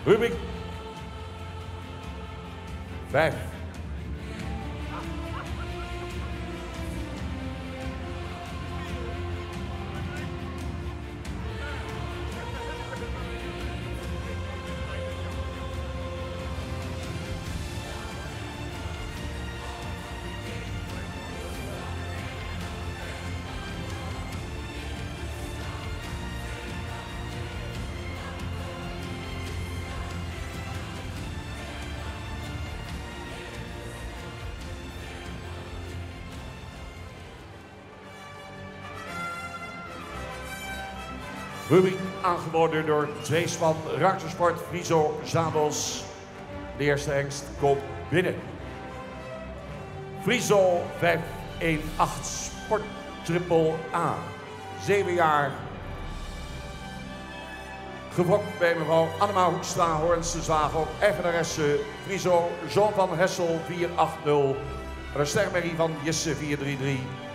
Rubriek 5. Rubriek aangeboden door Tweespan Ruitersport Friso Zadels. De eerste hengst komt binnen. Friso 518 Sport Triple A. 7 jaar. Gefokt bij mevrouw Annema Hoekstra, Hoornse Zagen, eigenaresse Friso, Jean van Hessel 480. En een stermerrie van Jesse 433.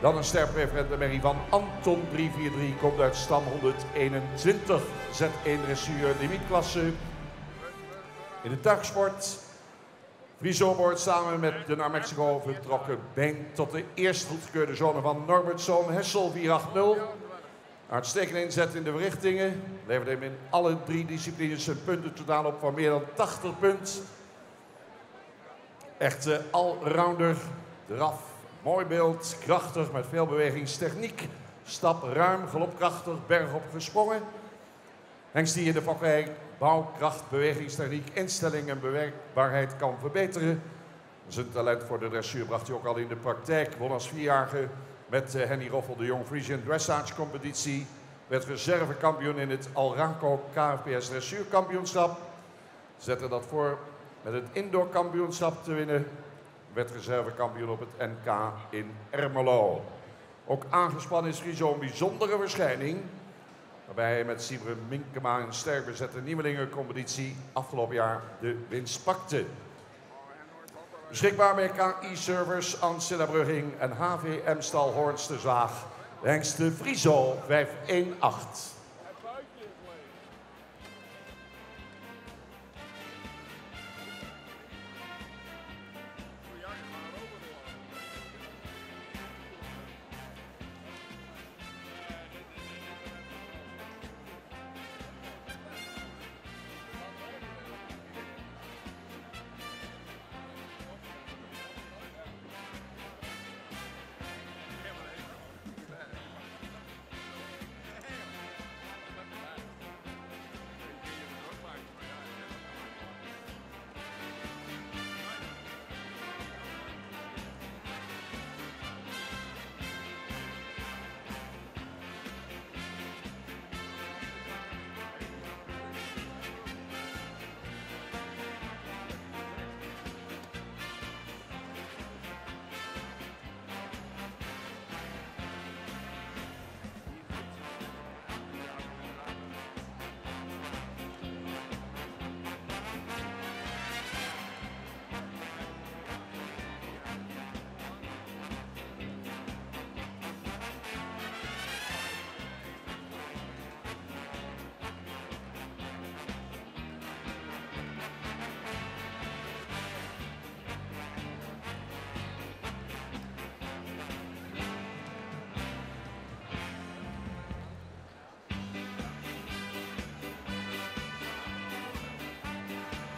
Dan een sterpreferentenmerrie van Anton 343, komt uit stam 121. Z1 dressuur limietklasse. In de tuigsport. Friso wordt samen met de naar Mexico vertrokken been tot de eerst goedgekeurde zone van Norbertson Hessel 480. Uitstekende inzet in de verrichtingen. Levert hem in alle 3 disciplines een punten totaal op van meer dan 80 punten. Echte allrounder. Draf. Mooi beeld, krachtig met veel bewegingstechniek. Stap ruim, galopkrachtig, bergop gesprongen. Hengst die in de fokkerij bouwkracht, bewegingstechniek, instelling en bewerkbaarheid kan verbeteren. Zijn talent voor de dressuur bracht hij ook al in de praktijk. Won als 4-jarige met Henny Roffel de Jong Frisian Dressage competitie. Werd reservekampioen in het Alranco KFPS dressuurkampioenschap. Zette dat voor met het indoor kampioenschap te winnen. Werd reservekampioen op het NK in Ermelo. Ook aangespannen is Friso een bijzondere verschijning. Waarbij hij met Sibre Minkema een sterk bezette nieuwelingencompetitie afgelopen jaar de winst pakte. Beschikbaar bij KI-servers, Ancilla Brugging en HVM-stal Hoornste Zaag. De hengste Friso 518.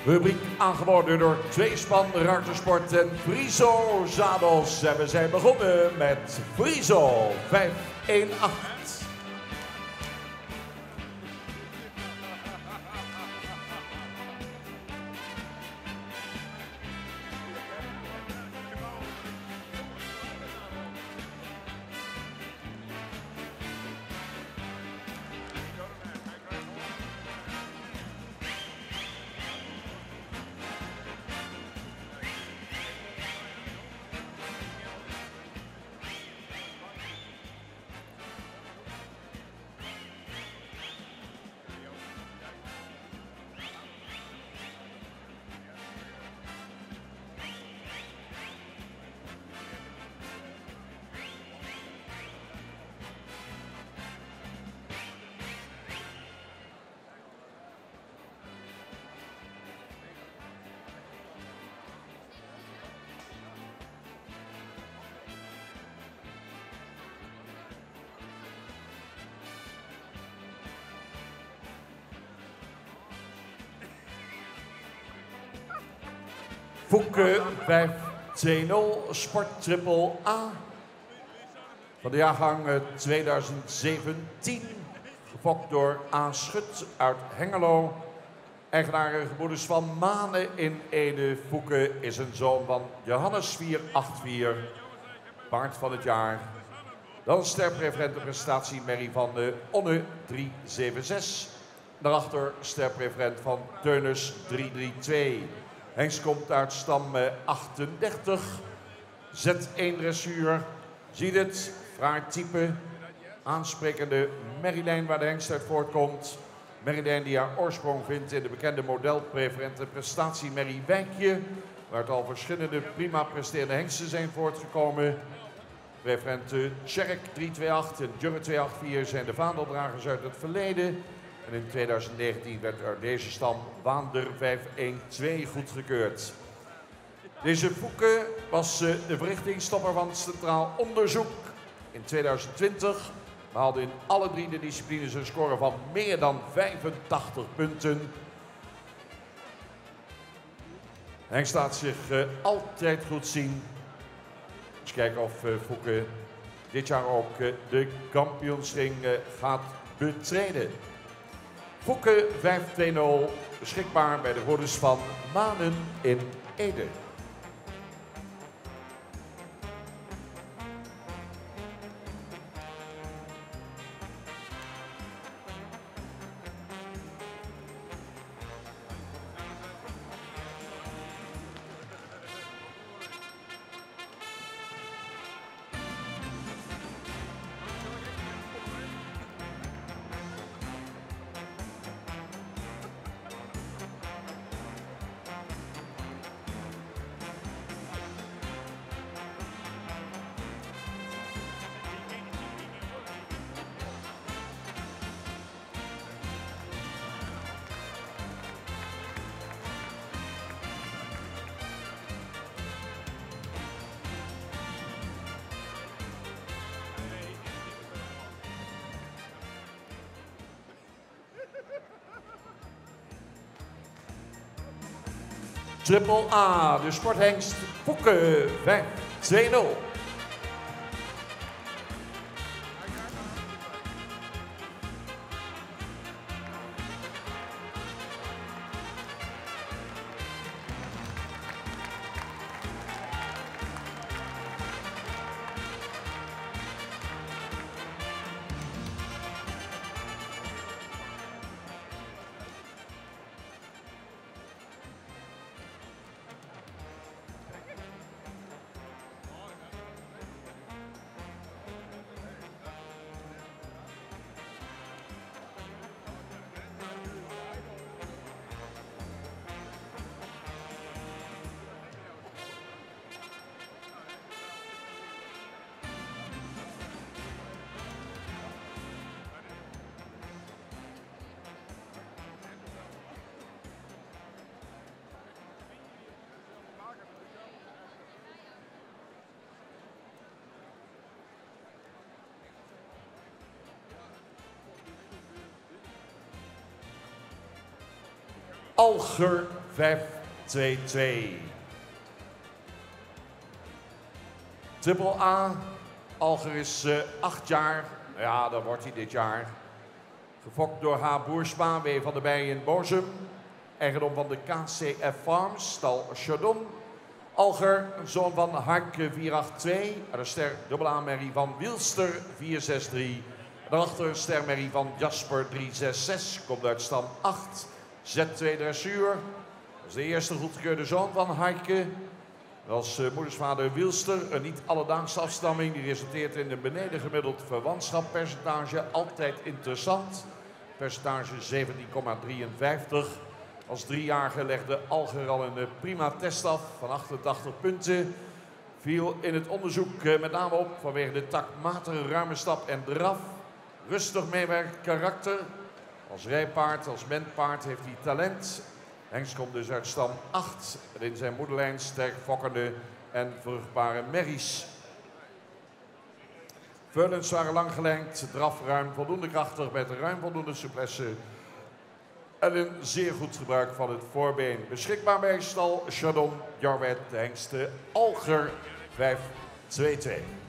Rubriek aangeboden door Tweespan Ruitersport en Friso Zadels. En we zijn begonnen met Friso 518. Fouke 520 Sport Triple A. Van de jaargang 2017. Gefokt door A. Schut uit Hengelo. Eigenaar gebroeders van Manen in Ede. Fouke is een zoon van Johannes 484. Paard van het jaar. Dan sterpreferente prestatie Merrie van de Onne 376. Daarachter sterpreferent van Teunis 332. Hengst komt uit stam 38. Z1 dressuur. Ziet het. Fraai type. Aansprekende merrielijn waar de hengst uit voortkomt. Merrielijn die haar oorsprong vindt in de bekende modelpreferente prestatie Merrie Wijkje. Waaruit al verschillende prima presterende hengsten zijn voortgekomen. Preferente Tjerk 328 en Jurre 284 zijn de vaandeldragers uit het verleden. En in 2019 werd er deze stam Waander 512 goedgekeurd. Deze Fouke was de verrichtingstopper van het Centraal Onderzoek. In 2020 behaalde in alle 3 de disciplines een score van meer dan 85 punten. Hij laat zich altijd goed zien. Eens kijken of Fouke dit jaar ook de kampioensring gaat betreden. Fouke 520 beschikbaar bij de gebroeders van Manen in Ede. Triple A, de sporthengst Fouke 520. Alger 522. Triple A. Alger is 8 jaar. Ja, dat wordt hij dit jaar. Gefokt door H. Boersma, W. van der Bij in Bozem. Eigendom van de KCF Farms, stal Chardon. Alger, zoon van Harke 482. En een ster dubbel A-merrie van Wielster 463. Daarachter een stermerrie van Jasper 366. Komt uit stam 8. Z2 dressuur. Dat is de eerste goedgekeurde zoon van Harke. Als moedersvader Wielster, een niet alledaagse afstamming. Die resulteert in een benedengemiddeld verwantschappercentage. Altijd interessant. Percentage 17,53. Als 3-jarige legde Alger al een prima test af van 88 punten. Viel in het onderzoek met name op vanwege de takmatige ruime stap en draf. Rustig meewerkend karakter. Als rijpaard, als menpaard heeft hij talent. Hengst komt dus uit stam 8. En in zijn moederlijn sterk fokkende en vruchtbare merries. Veulens waren lang gelenkt, draf ruim voldoende krachtig met ruim voldoende souplesse. En een zeer goed gebruik van het voorbeen. Beschikbaar bij stal Chardon Jarwet, de hengste Alger 5-2-2.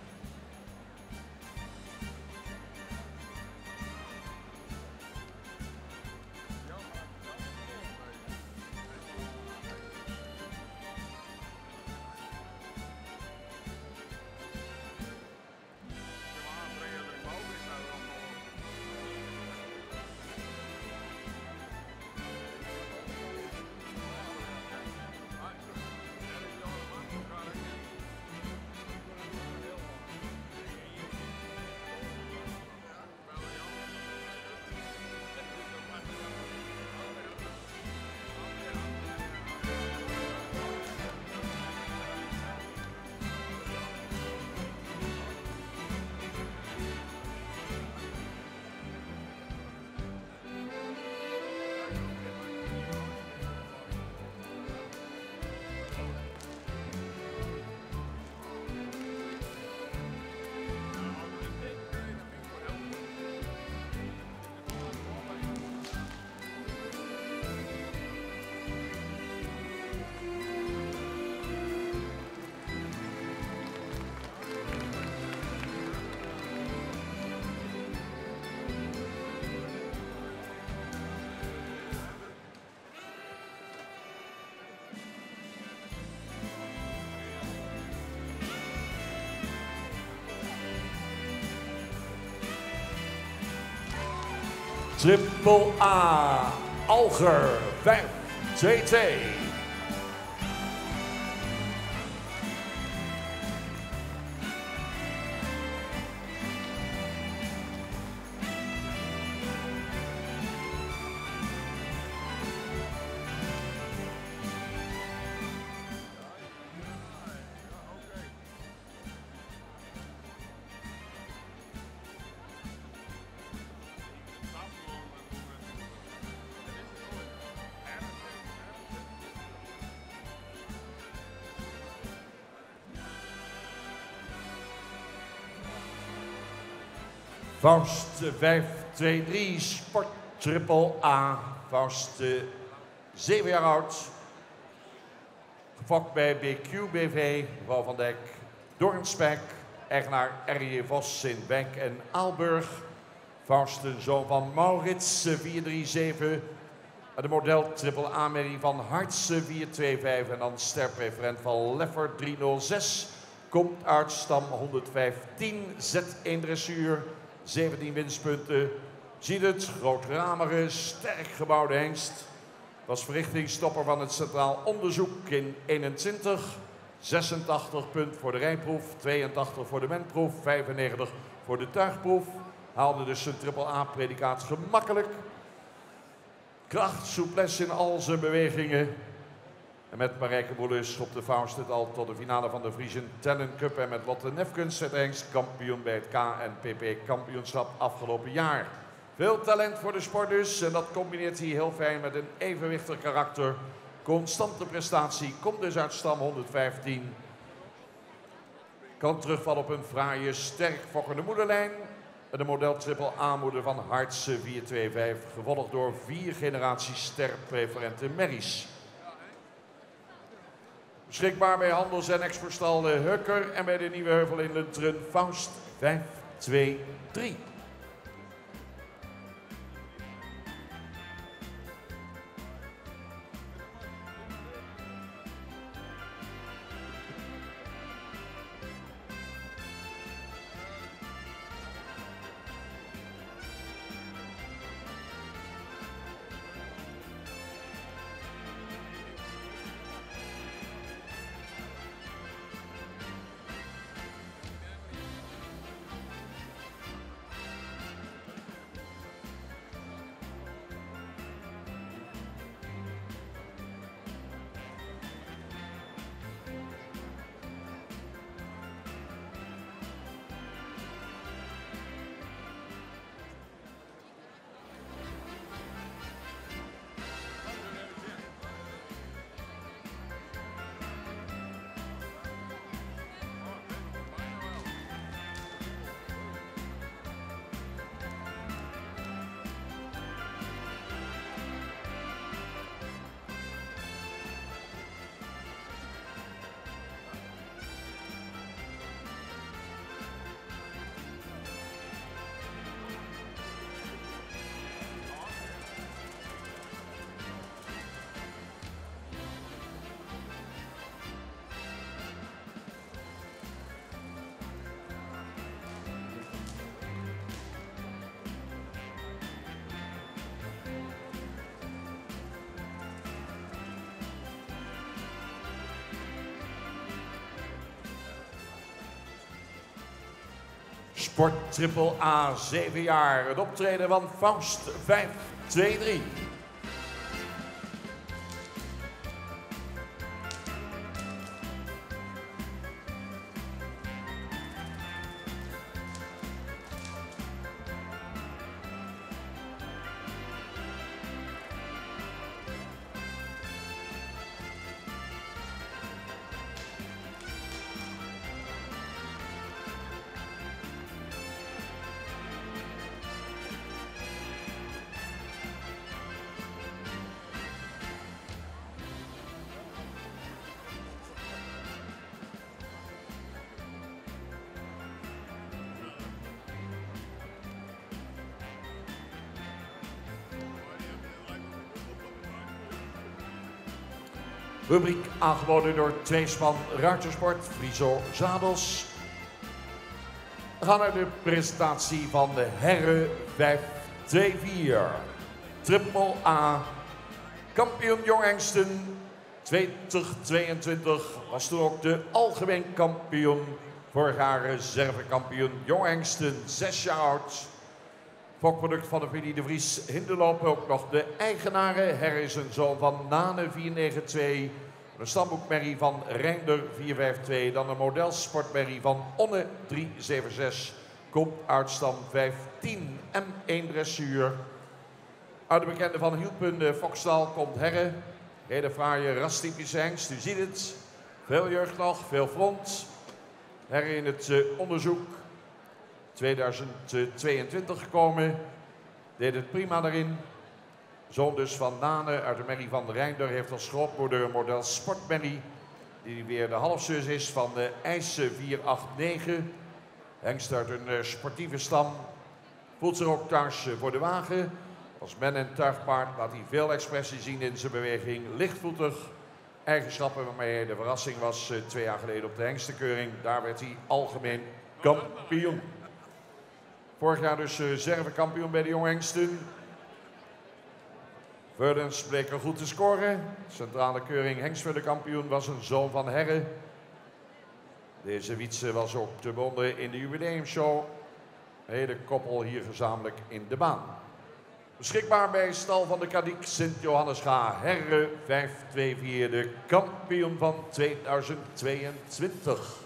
Triple A, Alger, 5-2-2. Faust 5-2-3, Sport Triple A. Faust 7 jaar oud. Gefokt bij BQ BV, mevrouw Van Dijk, Doornspek. Eigenaar R.J. Vos in Wenk en Aalburg. Faust, een zoon van Maurits 437. De model Triple A-merrie van Hartz 425 en dan sterpreferent van Leffer 306. Komt uit stam 115, Z1 dressuur. 17 winstpunten. Ziet het, grootramige, sterk gebouwde hengst. Was verrichtingsstopper van het Centraal Onderzoek in 21. 86 punten voor de rijproef, 82 voor de menproef, 95 voor de tuigproef. Haalde dus zijn Triple A-predicaat gemakkelijk. Kracht, souplesse in al zijn bewegingen. En met Marijke Boele schopte Faust het al tot de finale van de Friesen Talent Cup. En met Lotte Nefkens werd Hengst kampioen bij het KNPP kampioenschap afgelopen jaar. Veel talent voor de sport dus. En dat combineert hij heel fijn met een evenwichtig karakter. Constante prestatie. Komt dus uit stam 115. Kan terugvallen op een fraaie, sterk fokkende moederlijn. De model Triple A-moeder van Hartz 425. Gevolgd door 4 generaties sterpreferente merries. Beschikbaar bij handels- en exportstal de Hukker en bij de Nieuwe Heuvel in Lunteren Faust 5-2-3. Sport Triple A, 7 jaar. Het optreden van Faust 5-2-3. Rubriek aangeboden door tweespan Ruitersport, Friso Zadels. We gaan naar de presentatie van de heren 5-2-4. Triple A. Kampioen Jong Hengsten 2022 was toen ook de algemeen kampioen. Vorig jaar reservekampioen Jong Hengsten, 6 jaar oud. Fokproduct van de familie De Vries Hinderloop, ook nog de eigenaren. Her is een zoon van Nane 492, een stamboekmerrie van Reinder 452, dan een modelsportmerrie van Onne 376. Komt uit stam 15 M1 dressuur. Uit de bekende van Hielpen Fokstal komt Herre. Hele fraaie rastypische hengst, u ziet het. Veel jeugd nog, veel front. Herre in het onderzoek. 2022 gekomen, deed het prima daarin. Zoon dus van Nane uit de merrie van de Reinder heeft als grootmoeder een model sportmerrie, die weer de halfzus is van de IJsse 489. Hengst uit een sportieve stam, voelt zich ook thuis voor de wagen. Als men- en tuigpaard laat hij veel expressie zien in zijn beweging, lichtvoetig. Eigenschappen waarmee hij de verrassing was 2 jaar geleden op de hengstenkeuring. Daar werd hij algemeen kampioen. Vorig jaar dus reservekampioen bij de Jong Hengsten. Verdens bleek er goed te scoren. Centrale keuring hengstkampioen was een zoon van Herre. Deze Wietse was ook te bonden in de jubileumshow. De hele koppel hier gezamenlijk in de baan. Beschikbaar bij stal van de Kadiek Sint-Johannesga. Herre 5-2-4, de kampioen van 2022.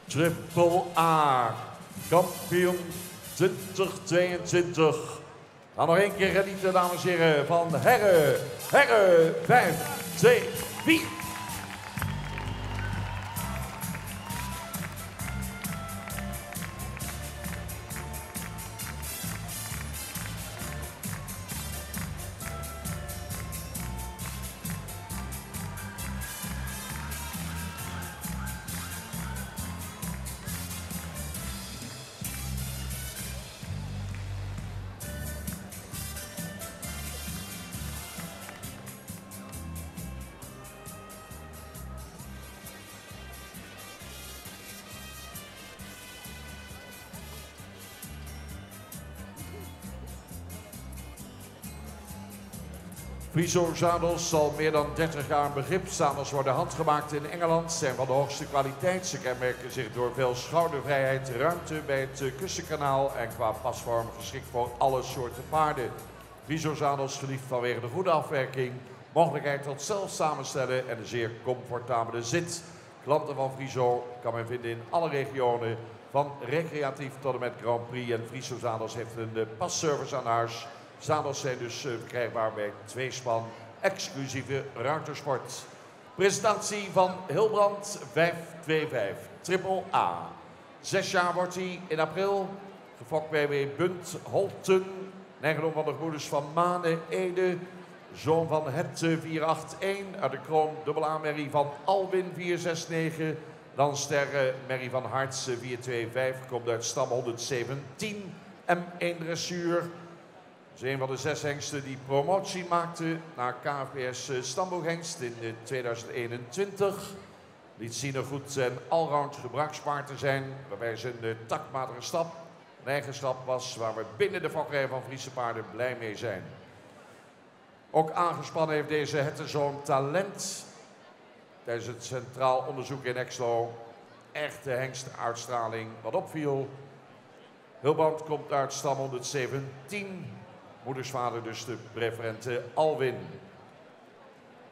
Triple A, kampioen 2022. Dan nog 1 keer genieten, dames en heren, van Herre 5-2-4. Friso zadels zal meer dan 30 jaar een begrip. Zadels worden handgemaakt in Engeland, zijn van de hoogste kwaliteit. Ze kenmerken zich door veel schoudervrijheid, ruimte bij het kustenkanaal en qua pasvorm geschikt voor alle soorten paarden. Friso zadels geliefd vanwege de goede afwerking, mogelijkheid tot zelf samenstellen en een zeer comfortabele zit. Klanten van Friso kan men vinden in alle regionen, van recreatief tot en met Grand Prix. En Friso zadels heeft een passervice aan huis. Zadels zijn dus verkrijgbaar bij tweespan, exclusieve ruitersport. Presentatie van Hilbrand 525, Triple A. 6 jaar wordt hij in april, gefokt bij W. Bunt Holten, eigendom van de gebroeders van Mane Ede, zoon van Het 481, uit de kroon AA Merrie van Alwin 469, dan sterren Merrie van Harts 425, komt uit stam 117, M1 dressuur. Dat is een van de 6 hengsten die promotie maakte naar KFPS Stamboeghengst in 2021. Liet zien een goed en allround gebruikspaard te zijn, waarbij zijn taktmatige stap een eigen stap was waar we binnen de fokkerij van Friese paarden blij mee zijn. Ook aangespannen heeft deze hertenzoon talent. Tijdens het centraal onderzoek in Exlo echte hengstuitstraling wat opviel. Hilbrand komt uit stam 117. Moedersvader dus de preferente Alwin.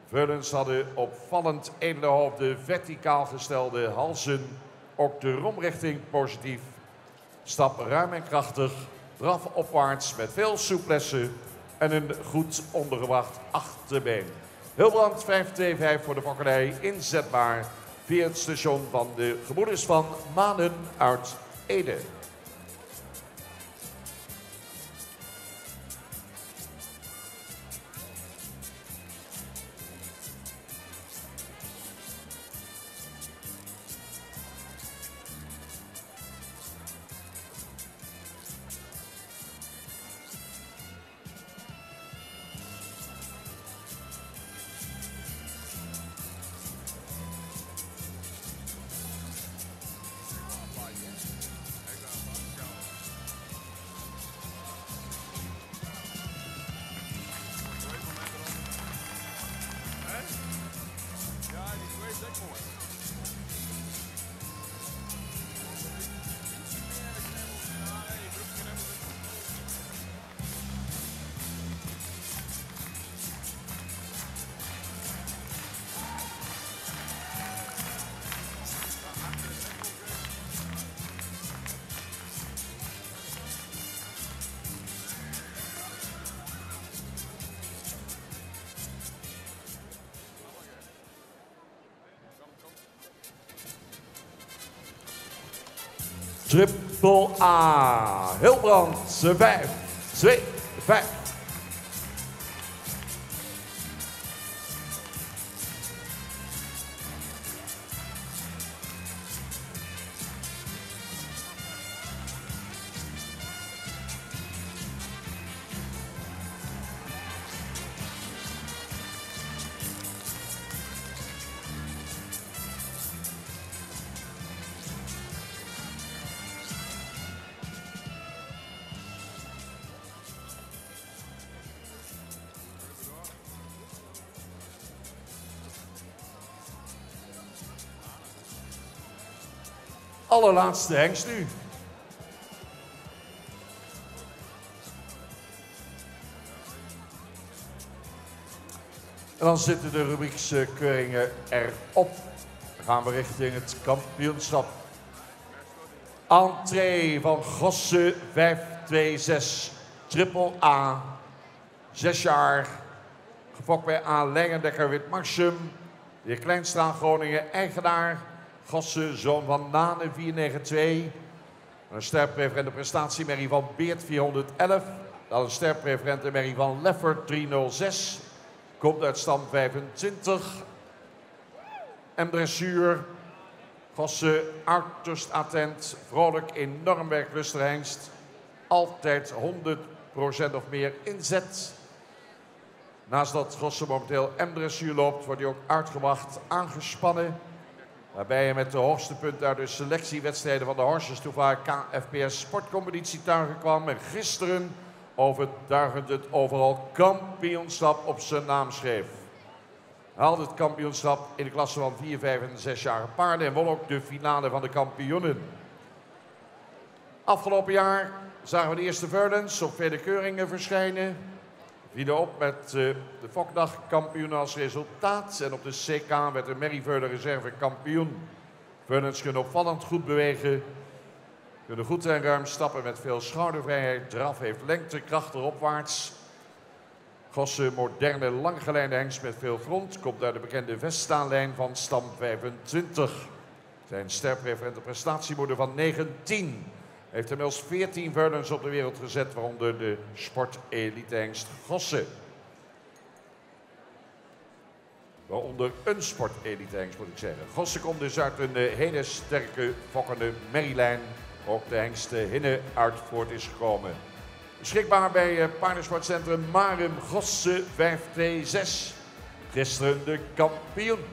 Veulens hadden opvallend edele hoofden, verticaal gestelde halzen. Ook de romrichting positief. Stap ruim en krachtig, draf opwaarts met veel souplesse en een goed ondergebracht achterbeen. Hilbrand 525 voor de fokkerij, inzetbaar via het station van de gebroeders van Manen uit Ede. Triple A, Hilbrand 525. Allerlaatste hengst nu. En dan zitten de rubriekskeuringen erop. Dan gaan we richting het kampioenschap. Entree van Gosse 526, Triple A, 6 jaar. Gefokt bij A. Lengendekker Witmarsum, de heer Kleinstra Groningen, eigenaar. Gosse, zoon van Nane 492. Een sterpreferente prestatiemerrie van Beert 411. Dan een sterpreferente merrie van Leffer 306. Komt uit stam 25. En dressuur. Gosse, uiterst attent. Vrolijk, enorm werklustig hengst. Altijd 100% of meer inzet. Naast dat Gosse momenteel M-dressuur loopt, wordt hij ook uitgebracht, aangespannen. Waarbij hij met de hoogste punten uit de selectiewedstrijden van de Horses Toevaar KFPS sportcompetitietuigen kwam. En gisteren overtuigend het overal kampioenschap op zijn naam schreef. Hij haalde het kampioenschap in de klasse van 4, 5 en 6-jarige paarden en won ook de finale van de kampioenen. Afgelopen jaar zagen we de eerste Veulens op vele keuringen verschijnen. Vielen op met de Fokdag kampioen als resultaat. En op de CK werd de Merrieveulen reserve kampioen. Veulens kunnen opvallend goed bewegen. Kunnen goed en ruim stappen met veel schoudervrijheid. Draf heeft lengte, krachtig opwaarts. Gosse moderne langgeleide hengst met veel front. Komt uit de bekende Vestaanlijn van stam 25. Zijn sterpreferente prestatiemoeder van 19. Heeft inmiddels 14 Veulens op de wereld gezet, waaronder de sportelite-hengst Gosse. Waaronder een sportelite-hengst moet ik zeggen. Gosse komt dus uit een hele sterke fokkende merrielijn. Ook de hengst Hinne uit voort is gekomen. Beschikbaar bij paardensportcentrum Marum Gosse 526. Gisteren de kampioen.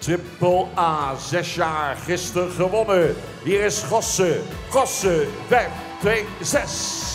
Triple A, 6 jaar, gisteren gewonnen. Hier is Gosse, Gosse 526.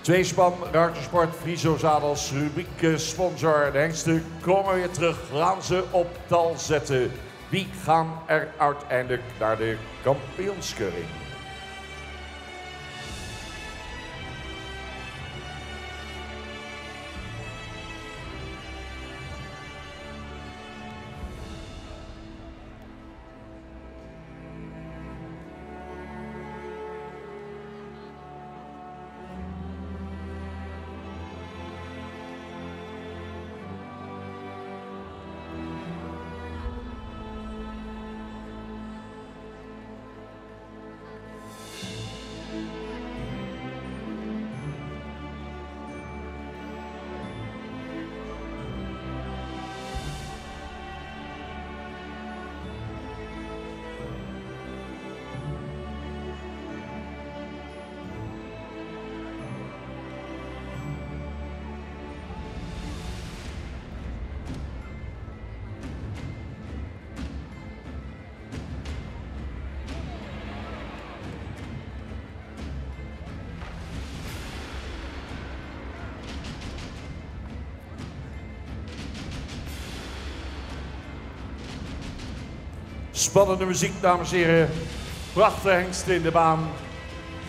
Tweespan, ruitersport, Friso Zadels, rubriek sponsor. De hengsten komen weer terug, gaan ze op tal zetten. Wie gaan er uiteindelijk naar de kampioenskeuring? Spannende muziek, dames en heren. Prachtige hengsten in de baan.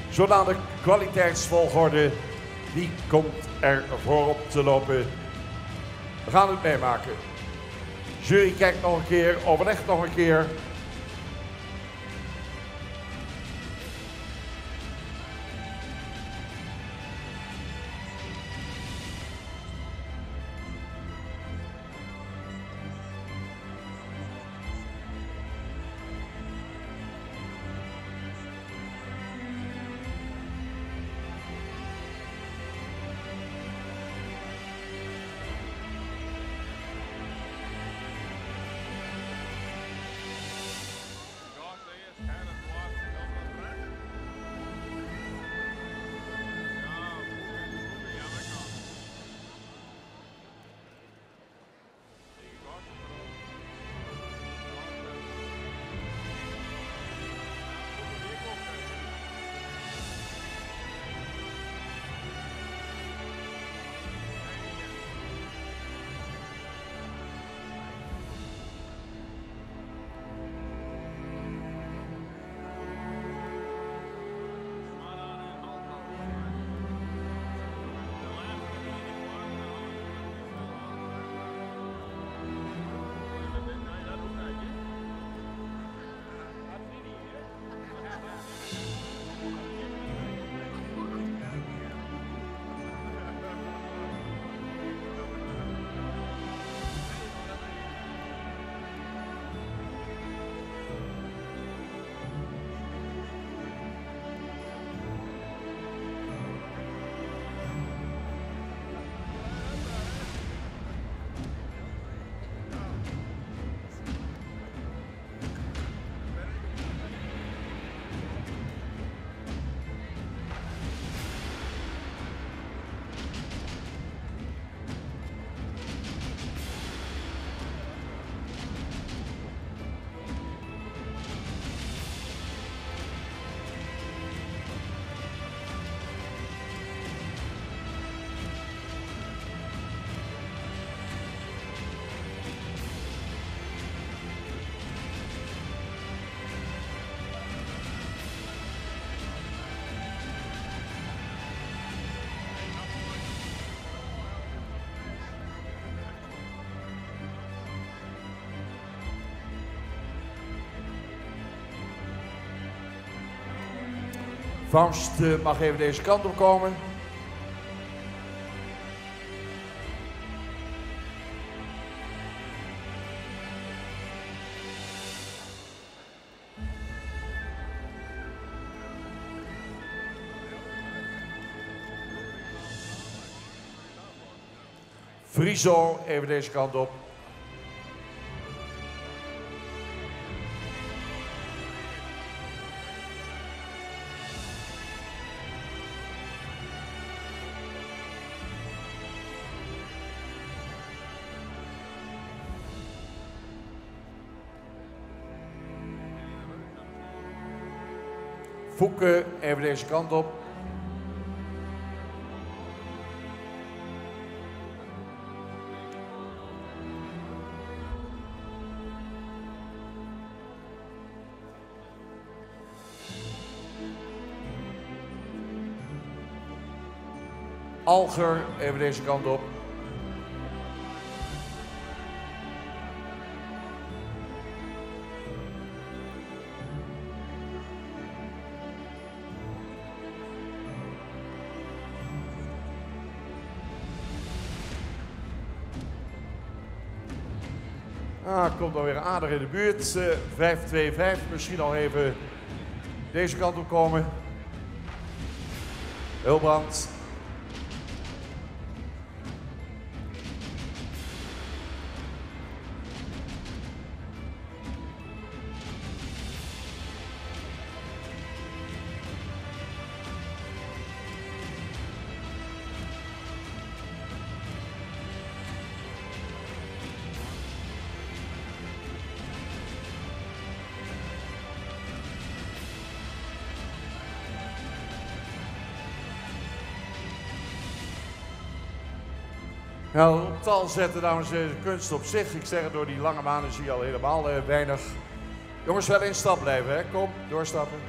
Zodanig kwaliteitsvolgorde. Die komt er voorop te lopen. We gaan het meemaken. Jury kijkt nog een keer, overlegt nog een keer. Faust mag even deze kant op komen. Friso, even deze kant op. Fouke, even deze kant op. Alger, even deze kant op. Komt alweer aardig in de buurt. 5-2-5, misschien al even deze kant op komen. Hilbrand. Nou, op tal zetten, dames en heren, kunst op zich. Ik zeg het, door die lange banen zie je al helemaal weinig. Jongens, wel in stap blijven, hè? Kom, doorstappen.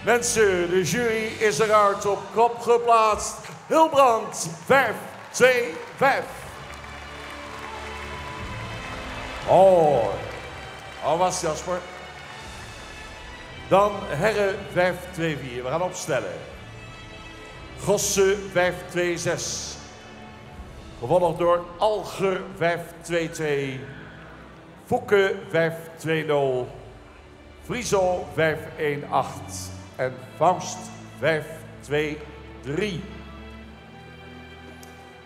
Mensen, de jury is eruit, op kop geplaatst. Hilbrand, 5-2-5. Oh, al was Jasper. Dan heren 5-2-4. We gaan opstellen. Gosse 5-2-6. Gevolgd door Alger 5-2-2. Fouke 5-2-0. Friso 5-1-8. En Faust 5-2-3.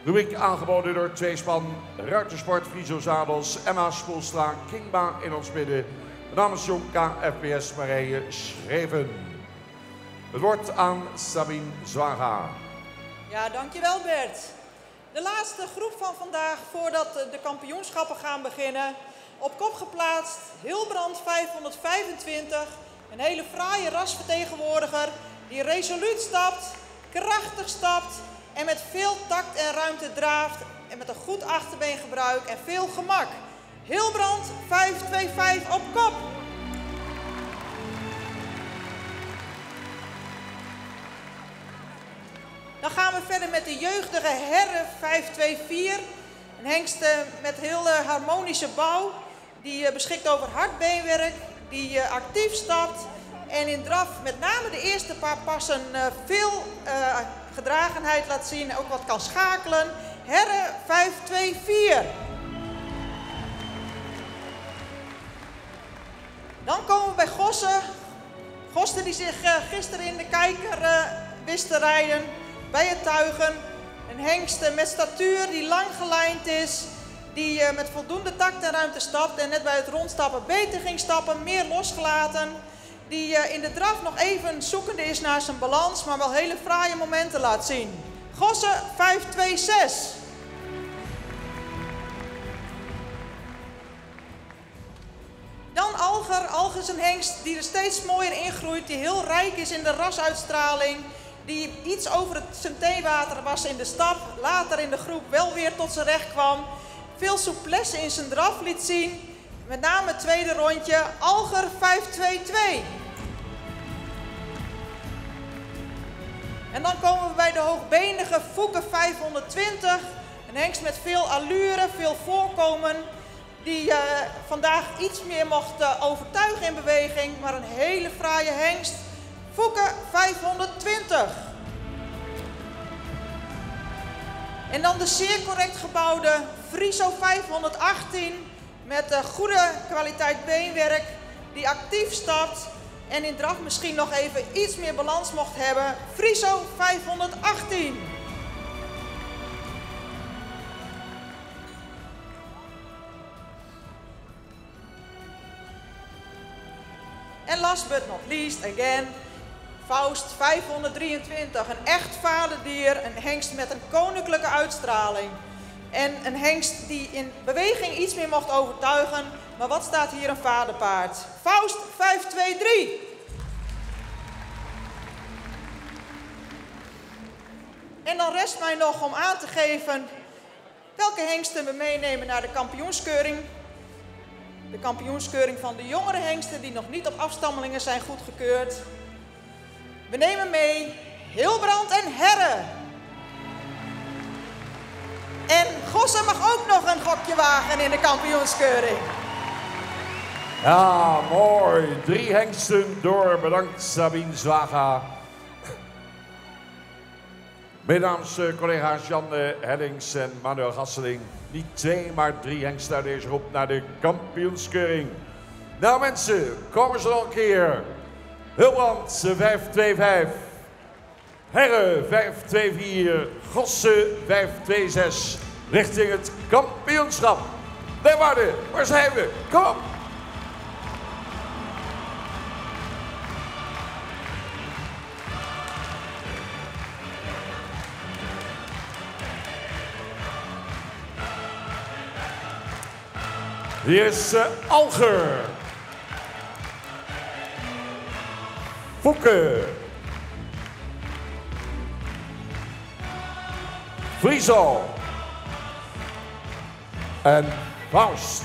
Rubriek aangeboden door tweespan Ruitersport, Friso Zadels, Emma Spoelstra, Kingba in ons midden. Namens Jonka FPS Marije Schreven. Het woord aan Sabine Zwaga. Ja, dankjewel Bert. De laatste groep van vandaag voordat de kampioenschappen gaan beginnen. Op kop geplaatst Hilbrand 525. Een hele fraaie rasvertegenwoordiger die resoluut stapt, krachtig stapt en met veel tact en ruimte draaft en met een goed achterbeengebruik en veel gemak. Hilbrand 525 op kop. Dan gaan we verder met de jeugdige heren 524. Een hengst met heel harmonische bouw. Die beschikt over hard beenwerk. Die actief stapt. En in draf met name de eerste paar passen veel gedragenheid laat zien. Ook wat kan schakelen. Heren 524. Dan komen we bij Gosse. Gosse die zich gisteren in de kijker wist te rijden. Bij het tuigen. Een hengst met statuur die lang gelijnd is. Die met voldoende tact en ruimte stapt. En net bij het rondstappen beter ging stappen. Meer losgelaten. Die in de draf nog even zoekende is naar zijn balans. Maar wel hele fraaie momenten laat zien. Gosse 526. Dan Alger. Alger is een hengst die er steeds mooier ingroeit. Die heel rijk is in de rasuitstraling. Die iets over het zijn theewater was in de stap. Later in de groep wel weer tot zijn recht kwam. Veel souplesse in zijn draf liet zien. Met name het tweede rondje. Alger 522. En dan komen we bij de hoogbenige Fouke 520. Een hengst met veel allure, veel voorkomen. Die vandaag iets meer mocht overtuigen in beweging. Maar een hele fraaie hengst. Fouke 520. En dan de zeer correct gebouwde Friso 518. Met goede kwaliteit beenwerk. Die actief stapt. En in draf misschien nog even iets meer balans mocht hebben. Friso 518. En last but not least, again, Faust 523. Een echt vaderdier, een hengst met een koninklijke uitstraling. En een hengst die in beweging iets meer mocht overtuigen. Maar wat staat hier een vaderpaard? Faust 523. En dan rest mij nog om aan te geven welke hengsten we meenemen naar de kampioenskeuring. De kampioenskeuring van de jongere hengsten die nog niet op afstammelingen zijn goedgekeurd. We nemen mee Hilbrand en Herre. En Gossen mag ook nog een gokje wagen in de kampioenskeuring. Ja, mooi. 3 hengsten door. Bedankt Sabine Zwaga. Mijn namens collega's Jan Hellings en Manuel Gasseling. Niet 2, maar 3 hengsten uit deze groep naar de kampioenskeuring. Nou mensen, komen ze nog een keer. Hilbrand 525. Herre 524. Gossen 526. Richting het kampioenschap. Leeuwarden, waar zijn we? Kom op! Hier is Alger. Fouke. Friso. En Faust.